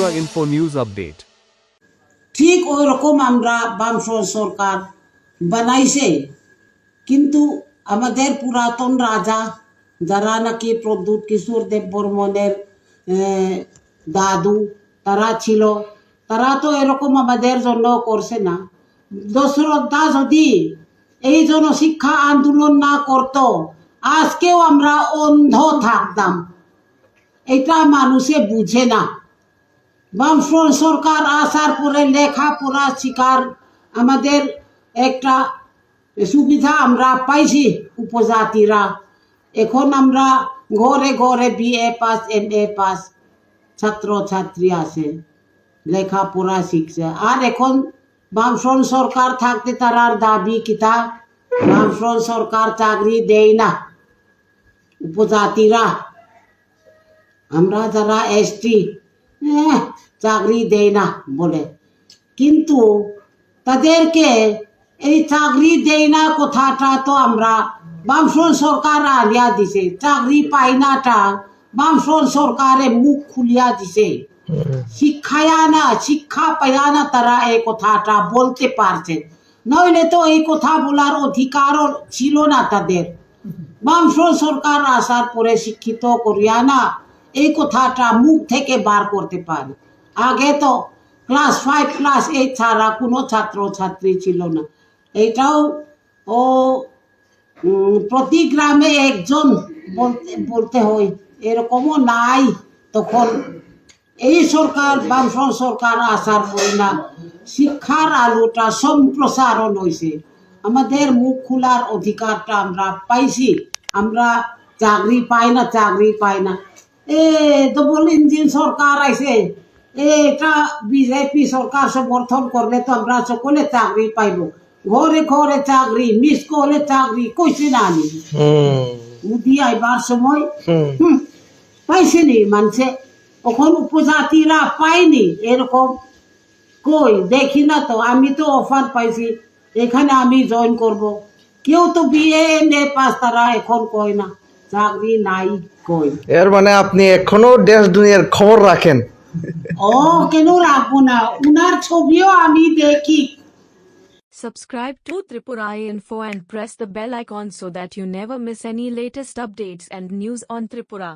Tripura Info News Update. ঠিক ওই রকম আমরা বামফ্রন্ট সরকার বানাইছে, কিন্তু আমাদের পুরাতন রাজা যারা নাকি প্রদ্যুৎ কিশোর দেব বর্মনের দাদু তারা ছিল, তারা তো এরকম আমাদের জন্য করছে না। দশরথদা যদি এই জনশিক্ষা আন্দোলন না করত, আজকেও আমরা অন্ধ থাকতাম। এটা মানুষে বুঝে না। বামফ্রন্ট সরকার আসার পরে লেখাপড়া শিকার আমাদের একটা সুবিধা আমরা পাইছি উপজাতিরা। এখন আমরা ঘরে ঘরে বিএ পাস এমএ পাস ছাত্র ছাত্রী আছে, লেখাপড়া শিখছে। আর এখন বামফ্রন্ট সরকার থাকতে তারার দাবি কিতা, বামফ্রন্ট সরকার চাকরি দেয় না উপজাতিরা, আমরা যারা এসটি চাকরি দেয় না বলে। কিন্তু তাদেরকে এই চাকরি দেয় না কথাটা তো আমরা বামফ্রন্ট সরকার আলিয়া দিছে, চাকরি পাই নাটা বামফ্রন্ট সরকারে মুখ খুলিয়া দিছে। শিক্ষা পায়া না তারা এই কথাটা বলতে পারছে, নইলে তো এই কথা বলার অধিকারও ছিল না তাদের। বামফ্রন্ট সরকার আসার পরে শিক্ষিত করিয়া না এই কথাটা মুখ থেকে বার করতে পারে। আগে তো ক্লাস 5 ক্লাস 8 ছাড়া কোনো ছাত্র ছাত্রী ছিল না। এটাও ও প্রতি গ্রামে একজন বলতে হয়, এরকমও নাই তখন। এই সরকার বামফ্রন্ট সরকার আসার পরে না শিক্ষার আলোটা সম্প্রসারণ হয়েছে, আমাদের মুখ খোলার অধিকারটা আমরা পাইছি। আমরা চাকরি পাই না। ডবল ইঞ্জিন সরকার আইছে, এটা বিজেপি সরকার সমর্থন করলে তো আমরা সকলে চাকরি পাইব। ঘরে ঘরে চাকরি, মিস করলে চাকরি কইছে না আমি মোদি আইবার সময় পাইছে নি মানছে, এখন উপজাতিরা পাইনি এরকম কই দেখি না তো। আমি তো অফার পাইছি এখানে আমি জয়েন করব, কেউ তো বিএ এমএ পাস তারা এখন কয় না চাকরি নাই কই। এর মানে আপনি এখনো দেশ দুনিয়ার খবর রাখেন? ও কেন রাখবো না, উনার ছবিও আমি দেখি। Subscribe to Tripura Info and press the bell icon so that you never miss any latest updates and news on Tripura.